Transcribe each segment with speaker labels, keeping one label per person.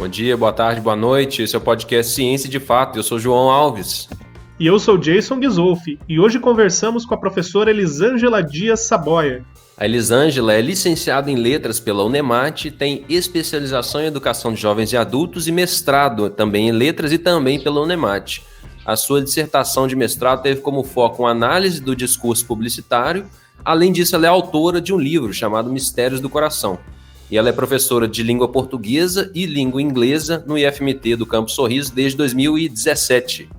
Speaker 1: Bom dia, boa tarde, boa noite. Esse é o podcast Ciência de Fato. Eu sou João Alves.
Speaker 2: E eu sou Jason Ghisolfi. E hoje conversamos com a professora Elisângela Dias Saboia.
Speaker 1: A Elisângela é licenciada em Letras pela Unemate, tem especialização em Educação de Jovens e Adultos e mestrado também em Letras e também pela Unemate. A sua dissertação de mestrado teve como foco uma análise do discurso publicitário. Além disso, ela é autora de um livro chamado Mistérios do Coração. E ela é professora de língua portuguesa e língua inglesa no IFMT do Campo Sorriso desde 2017.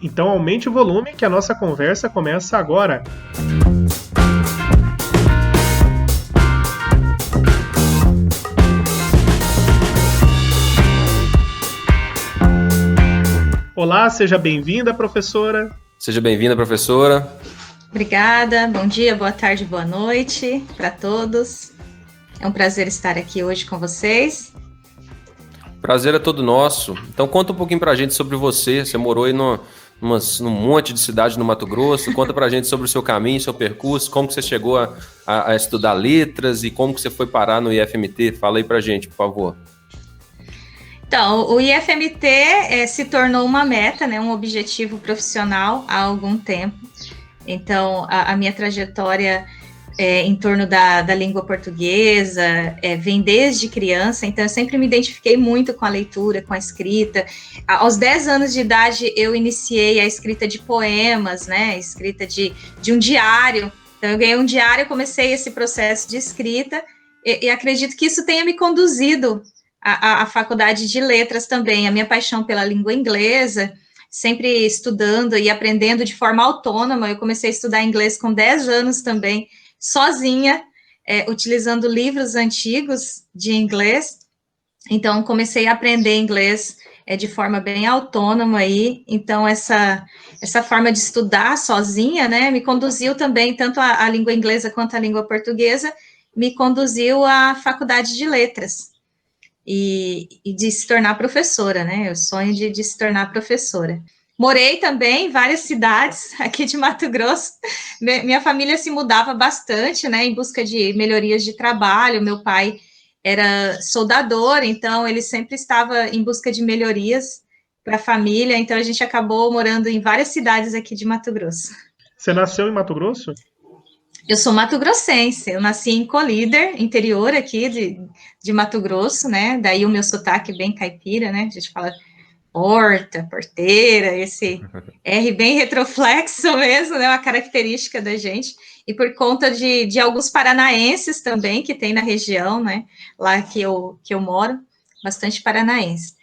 Speaker 2: Então aumente o volume que a nossa conversa começa agora. Olá, seja bem-vinda, professora.
Speaker 1: Seja bem-vinda, professora.
Speaker 3: Obrigada, bom dia, boa tarde, boa noite para todos. É um prazer estar aqui hoje com vocês.
Speaker 1: Prazer é todo nosso. Então conta um pouquinho pra gente sobre você. Você morou aí num monte de cidade no Mato Grosso. Conta pra gente sobre o seu caminho, seu percurso, como que você chegou a estudar letras e como que você foi parar no IFMT. Fala aí pra gente, por favor.
Speaker 3: Então, o IFMT se tornou uma meta, né, um objetivo profissional há algum tempo. Então, a minha trajetória em torno da língua portuguesa vem desde criança, então eu sempre me identifiquei muito com a leitura, com a escrita. Aos 10 anos de idade, eu iniciei a escrita de poemas, né, escrita de um diário. Então, eu ganhei um diário, comecei esse processo de escrita e acredito que isso tenha me conduzido à faculdade de letras também, a minha paixão pela língua inglesa, sempre estudando e aprendendo de forma autônoma. Eu comecei a estudar inglês com 10 anos também, sozinha, utilizando livros antigos de inglês. Então, comecei a aprender inglês de forma bem autônoma aí. Então, essa forma de estudar sozinha, né, me conduziu também, tanto a língua inglesa quanto a língua portuguesa, me conduziu à faculdade de letras. E de se tornar professora, né? O sonho de se tornar professora. Morei também em várias cidades aqui de Mato Grosso. Minha família se mudava bastante, né? Em busca de melhorias de trabalho. Meu pai era soldador, então ele sempre estava em busca de melhorias para a família. Então a gente acabou morando em várias cidades aqui de Mato Grosso.
Speaker 2: Você nasceu em Mato Grosso?
Speaker 3: Eu sou mato-grossense, eu nasci em Colíder, interior aqui de Mato Grosso, né, daí o meu sotaque bem caipira, né, a gente fala porta, porteira, esse R bem retroflexo mesmo, né, uma característica da gente, e por conta de alguns paranaenses também, que tem na região, né, lá que eu moro, bastante paranaense.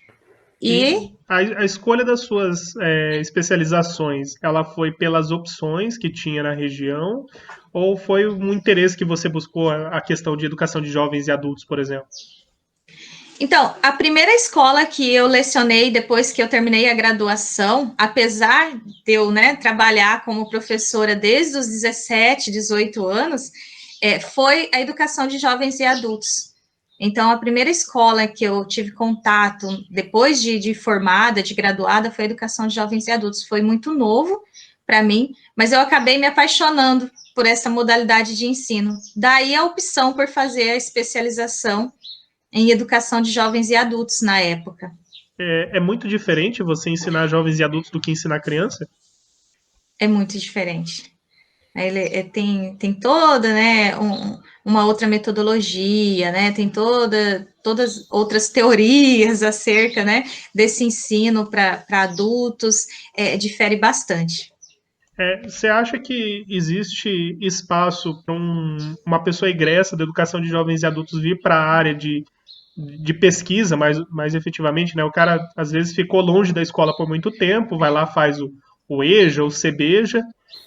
Speaker 2: E a escolha das suas especializações, ela foi pelas opções que tinha na região, ou foi um interesse que você buscou a questão de educação de jovens e adultos, por exemplo?
Speaker 3: Então, a primeira escola que eu lecionei depois que eu terminei a graduação, apesar de eu, né, trabalhar como professora desde os 17, 18 anos, foi a educação de jovens e adultos. Então, a primeira escola que eu tive contato, depois de formada, de graduada, foi a educação de jovens e adultos. Foi muito novo para mim, mas eu acabei me apaixonando por essa modalidade de ensino. Daí a opção por fazer a especialização em educação de jovens e adultos na época.
Speaker 2: É muito diferente você ensinar jovens e adultos do que ensinar criança?
Speaker 3: É muito diferente. Ele tem toda, né, uma outra metodologia, né, tem todas outras teorias acerca, né, desse ensino para adultos, difere bastante.
Speaker 2: Você acha que existe espaço para uma pessoa egressa da educação de jovens e adultos vir para a área de pesquisa, mais efetivamente, né? O cara, às vezes, ficou longe da escola por muito tempo, vai lá, faz o EJA, o CBEJA,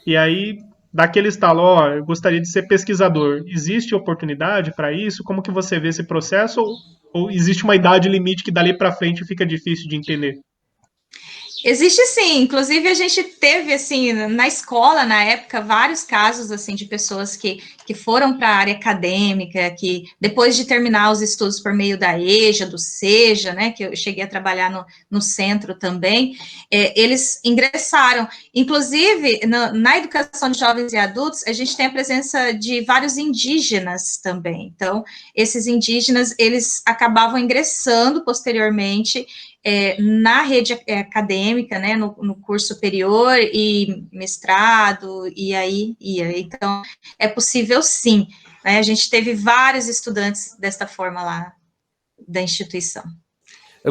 Speaker 2: e aí dá aquele estalo, eu gostaria de ser pesquisador. Existe oportunidade para isso? Como que você vê esse processo? Ou existe uma idade limite que dali para frente fica difícil de entender?
Speaker 3: Existe sim, inclusive a gente teve assim na escola na época vários casos assim de pessoas que foram para a área acadêmica, que depois de terminar os estudos por meio da EJA, do SEJA, né, que eu cheguei a trabalhar no centro também, eles ingressaram. Inclusive na educação de jovens e adultos a gente tem a presença de vários indígenas também. Então esses indígenas eles acabavam ingressando posteriormente na rede acadêmica, né, no curso superior e mestrado, e aí ia. Então, é possível sim. Né, a gente teve vários estudantes desta forma lá da instituição.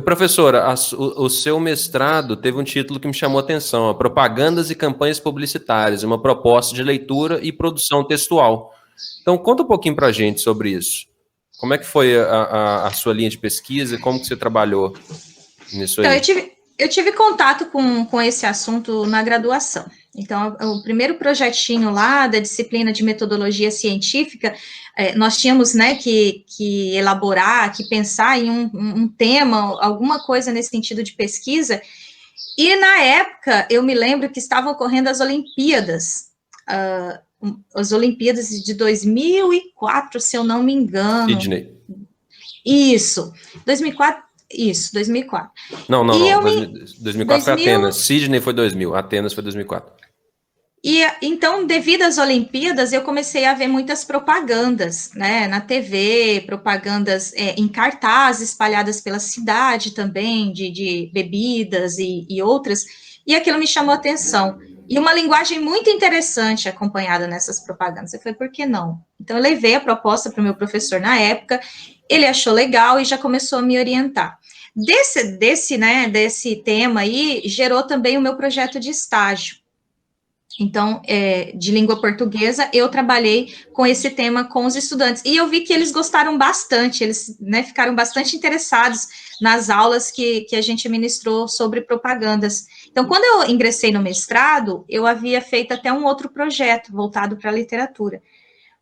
Speaker 1: Professora, o seu mestrado teve um título que me chamou a atenção, Propagandas e Campanhas Publicitárias, uma proposta de leitura e produção textual. Então, conta um pouquinho para a gente sobre isso. Como é que foi a sua linha de pesquisa e como que você trabalhou nisso aí?
Speaker 3: Então, eu tive contato com esse assunto na graduação. Então, o primeiro projetinho lá da disciplina de metodologia científica, nós tínhamos, né, que elaborar, que pensar em um tema, alguma coisa nesse sentido de pesquisa. E na época, eu me lembro que estavam ocorrendo as Olimpíadas de 2004, se eu não me engano.
Speaker 1: Sydney.
Speaker 3: Isso, 2004. Isso, 2004.
Speaker 1: Não. 2004 foi Atenas. Sydney foi 2000. Atenas foi 2004.
Speaker 3: E então, devido às Olimpíadas, eu comecei a ver muitas propagandas, né, na TV, propagandas em cartaz espalhadas pela cidade também, de bebidas e outras, e aquilo me chamou a atenção. E uma linguagem muito interessante acompanhada nessas propagandas. Eu falei, por que não? Então, eu levei a proposta para o meu professor na época, ele achou legal e já começou a me orientar. Desse tema aí, gerou também o meu projeto de estágio. Então, de língua portuguesa, eu trabalhei com esse tema com os estudantes. E eu vi que eles gostaram bastante, eles, né, ficaram bastante interessados nas aulas que a gente ministrou sobre propagandas. Então, quando eu ingressei no mestrado, eu havia feito até um outro projeto voltado para a literatura.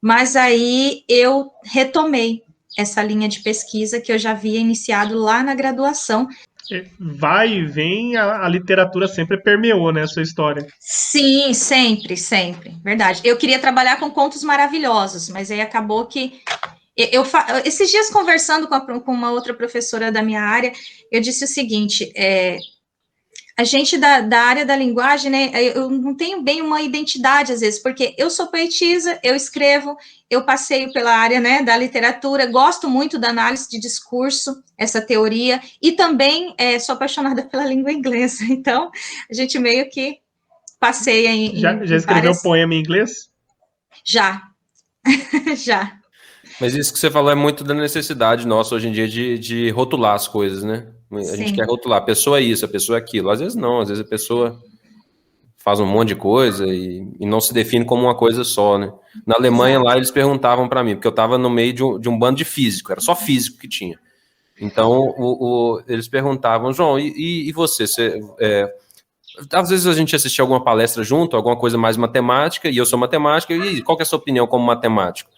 Speaker 3: Mas aí eu retomei essa linha de pesquisa que eu já havia iniciado lá na graduação.
Speaker 2: Vai e vem, a literatura sempre permeou, né, a sua história.
Speaker 3: Sim, sempre, verdade. Eu queria trabalhar com contos maravilhosos, mas aí acabou que esses dias conversando com uma outra professora da minha área, eu disse o seguinte, a gente da área da linguagem, né, eu não tenho bem uma identidade às vezes, porque eu sou poetisa, eu escrevo, eu passeio pela área, né, da literatura, gosto muito da análise de discurso, essa teoria, e também sou apaixonada pela língua inglesa, então a gente meio que passeia
Speaker 2: Já escreveu
Speaker 3: várias...
Speaker 2: poema em inglês?
Speaker 3: Já.
Speaker 1: Mas isso que você falou é muito da necessidade nossa hoje em dia de rotular as coisas, né? A gente quer rotular, a pessoa é isso, a pessoa é aquilo. Às vezes não, às vezes a pessoa faz um monte de coisa e não se define como uma coisa só, né? Na Alemanha, lá, eles perguntavam para mim, porque eu estava no meio de um bando de físico, era só físico que tinha. Então, eles perguntavam, João, e você? Às vezes a gente assistia alguma palestra junto, alguma coisa mais matemática, e eu sou matemática, e qual que é a sua opinião como matemático?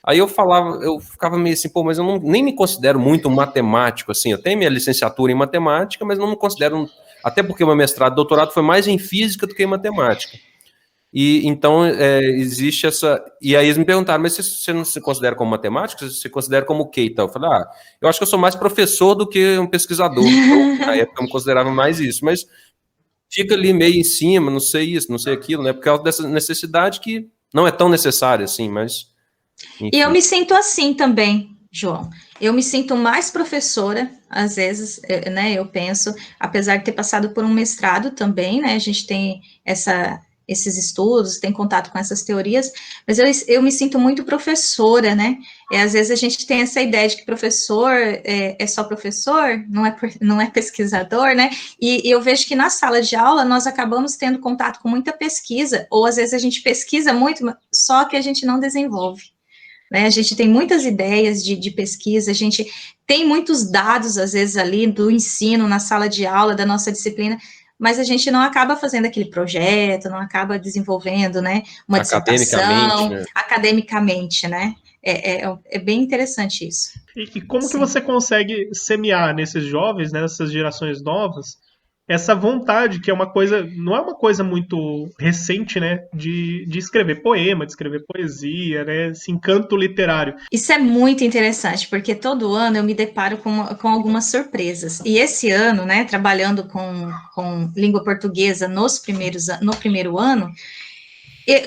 Speaker 1: Aí eu ficava meio assim, pô, mas eu nem me considero muito um matemático, assim, eu tenho minha licenciatura em matemática, mas não me considero, até porque o meu mestrado, doutorado foi mais em física do que em matemática. E então existe essa, e aí eles me perguntaram, mas você não se considera como matemático? Você se considera como o quê, então? Eu falei, eu acho que eu sou mais professor do que um pesquisador, então, na época eu me considerava mais isso, mas fica ali meio em cima, não sei isso, não sei aquilo, né, por causa dessa necessidade que não é tão necessária assim, mas... Enfim.
Speaker 3: E eu me sinto assim também, João. Eu me sinto mais professora, às vezes, né, eu penso, apesar de ter passado por um mestrado também, né, a gente tem esses estudos, tem contato com essas teorias, mas eu me sinto muito professora, né, às vezes a gente tem essa ideia de que professor é só professor, não é pesquisador, né, e eu vejo que na sala de aula nós acabamos tendo contato com muita pesquisa, ou às vezes a gente pesquisa muito, só que a gente não desenvolve. Né, a gente tem muitas ideias de pesquisa, a gente tem muitos dados, às vezes, ali do ensino, na sala de aula, da nossa disciplina, mas a gente não acaba fazendo aquele projeto, não acaba desenvolvendo, né, uma dissertação, academicamente, né, é bem interessante isso.
Speaker 2: E como que você consegue semear nesses jovens, né, nessas gerações novas, essa vontade, que é uma coisa, não é uma coisa muito recente, né, de escrever poema, de escrever poesia, né, esse encanto literário.
Speaker 3: Isso é muito interessante, porque todo ano eu me deparo com algumas surpresas. E esse ano, né, trabalhando com língua portuguesa no primeiro ano,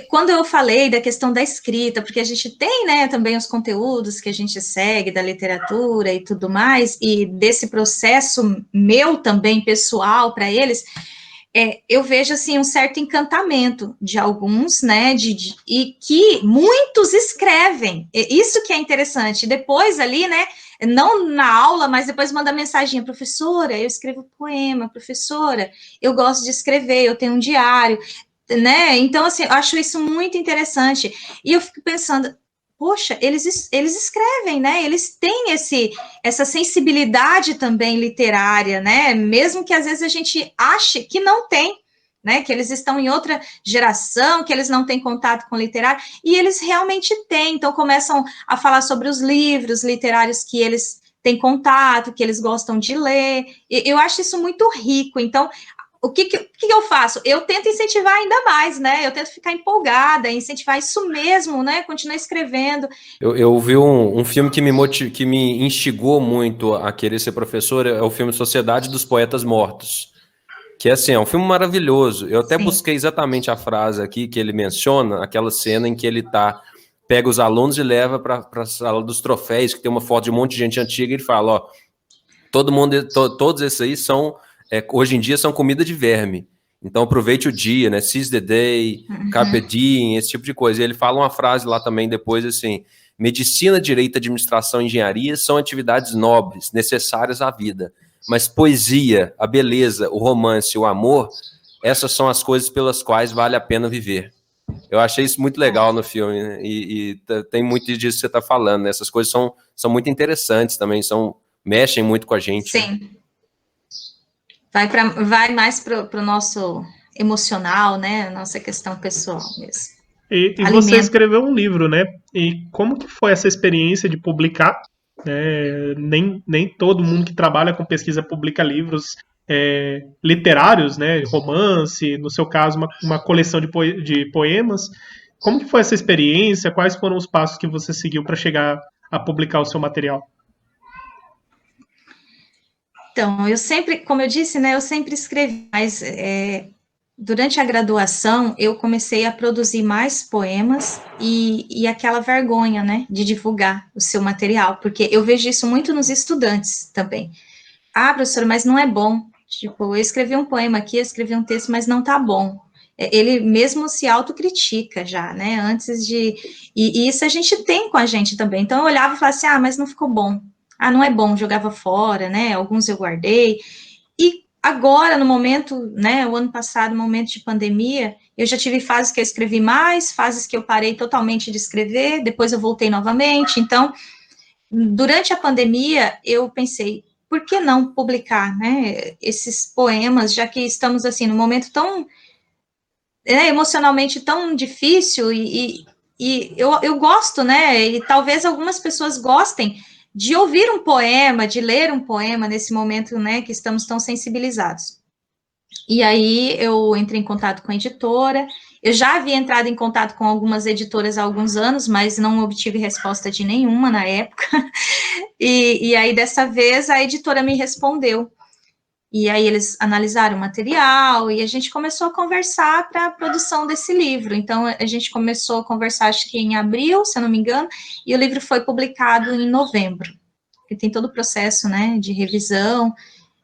Speaker 3: quando eu falei da questão da escrita, porque a gente tem, né, também os conteúdos que a gente segue da literatura e tudo mais, e desse processo meu também pessoal para eles, eu vejo assim um certo encantamento de alguns, né, e que muitos escrevem. Isso que é interessante. Depois ali, né, não na aula, mas depois manda mensagem, professora, eu escrevo poema, professora, eu gosto de escrever, eu tenho um diário, né? Então, assim, eu acho isso muito interessante. E eu fico pensando, poxa, eles escrevem, né? Eles têm essa sensibilidade também literária, né? Mesmo que às vezes a gente ache que não tem, né? Que eles estão em outra geração, que eles não têm contato com literário, e eles realmente têm. Então, começam a falar sobre os livros literários que eles têm contato, que eles gostam de ler. Eu acho isso muito rico. Então, o que eu faço? Eu tento incentivar ainda mais, né? Eu tento ficar empolgada, incentivar isso mesmo, né? Continuar escrevendo.
Speaker 1: Eu vi um filme que me instigou muito a querer ser professor, é o filme Sociedade dos Poetas Mortos. Que é assim, é um filme maravilhoso. Eu até busquei exatamente a frase aqui que ele menciona, aquela cena em que ele pega os alunos e leva para a sala dos troféus, que tem uma foto de um monte de gente antiga, e ele fala, ó, todos esses aí são, hoje em dia são comida de verme. Então aproveite o dia, né? Seize the day, carpe diem, esse tipo de coisa. E ele fala uma frase lá também depois assim: medicina, direito, administração e engenharia são atividades nobres, necessárias à vida. Mas poesia, a beleza, o romance, o amor, essas são as coisas pelas quais vale a pena viver. Eu achei isso muito legal no filme, né? E tem muito disso que você está falando, né? Essas coisas são muito interessantes também, mexem muito com a gente.
Speaker 3: Sim. Né? Vai mais para o nosso emocional, né? Nossa questão pessoal mesmo.
Speaker 2: E você escreveu um livro, né? E como que foi essa experiência de publicar? Nem todo mundo que trabalha com pesquisa publica livros literários, né? Romance, no seu caso, uma coleção de poemas. Como que foi essa experiência? Quais foram os passos que você seguiu para chegar a publicar o seu material?
Speaker 3: Então, eu sempre, como eu disse, né, eu sempre escrevi, mas durante a graduação eu comecei a produzir mais poemas e aquela vergonha, né, de divulgar o seu material, porque eu vejo isso muito nos estudantes também. Ah, professora, mas não é bom. Tipo, eu escrevi um poema aqui, eu escrevi um texto, mas não tá bom. Ele mesmo se autocritica já, né, antes de... E isso a gente tem com a gente também. Então eu olhava e falava assim, mas não ficou bom. Não é bom, jogava fora, né? Alguns eu guardei. E agora, no momento, né? O ano passado, no momento de pandemia, eu já tive fases que eu escrevi mais, fases que eu parei totalmente de escrever, depois eu voltei novamente. Então, durante a pandemia, eu pensei, por que não publicar, né? Esses poemas, já que estamos, assim, num momento tão... emocionalmente tão difícil e eu gosto, né? E talvez algumas pessoas gostem de ouvir um poema, de ler um poema nesse momento, né, que estamos tão sensibilizados. E aí eu entrei em contato com a editora, eu já havia entrado em contato com algumas editoras há alguns anos, mas não obtive resposta de nenhuma na época, e aí dessa vez a editora me respondeu, e aí eles analisaram o material, e a gente começou a conversar para a produção desse livro. Então, a gente começou a conversar, acho que em abril, se eu não me engano, e o livro foi publicado em novembro. E tem todo o processo, né, de revisão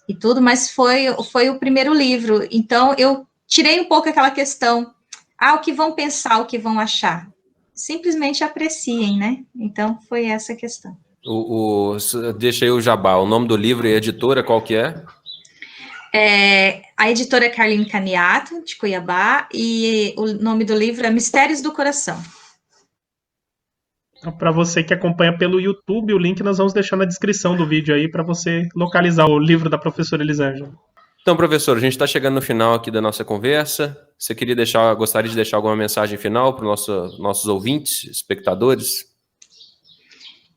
Speaker 3: e tudo, mas foi o primeiro livro. Então, eu tirei um pouco aquela questão, o que vão pensar, o que vão achar. Simplesmente apreciem, né? Então, foi essa a questão.
Speaker 1: Deixa aí o jabá. O nome do livro e a editora, qual que é?
Speaker 3: A editora é Carline Caniato, de Cuiabá, e o nome do livro é Mistérios do Coração.
Speaker 2: Então, para você que acompanha pelo YouTube, o link nós vamos deixar na descrição do vídeo aí para você localizar o livro da professora Elisângela.
Speaker 1: Então, professor, a gente está chegando no final aqui da nossa conversa. Você gostaria de deixar alguma mensagem final para os nossos ouvintes, espectadores?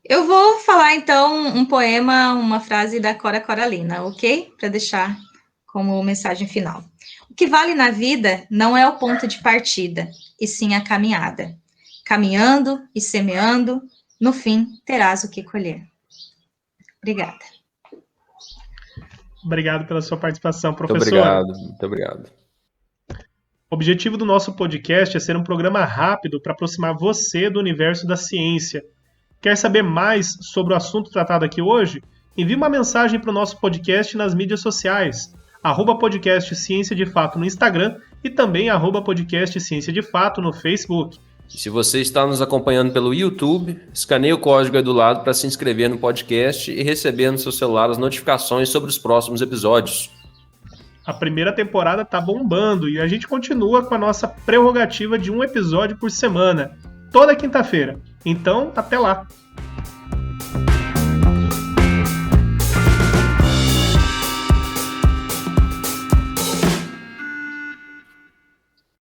Speaker 3: Eu vou falar, então, um poema, uma frase da Cora Coralina, ok? Para deixar como mensagem final. O que vale na vida não é o ponto de partida, e sim a caminhada. Caminhando e semeando, no fim terás o que colher. Obrigada.
Speaker 2: Obrigado pela sua participação, professora.
Speaker 1: Muito obrigado.
Speaker 2: O objetivo do nosso podcast é ser um programa rápido para aproximar você do universo da ciência. Quer saber mais sobre o assunto tratado aqui hoje? Envie uma mensagem para o nosso podcast nas mídias sociais, @podcast Ciência de Fato no Instagram e também @podcast Ciência de Fato no Facebook.
Speaker 1: Se você está nos acompanhando pelo YouTube, escaneie o código aí do lado para se inscrever no podcast e receber no seu celular as notificações sobre os próximos episódios.
Speaker 2: A primeira temporada tá bombando e a gente continua com a nossa prerrogativa de um episódio por semana, toda quinta-feira. Então, até lá!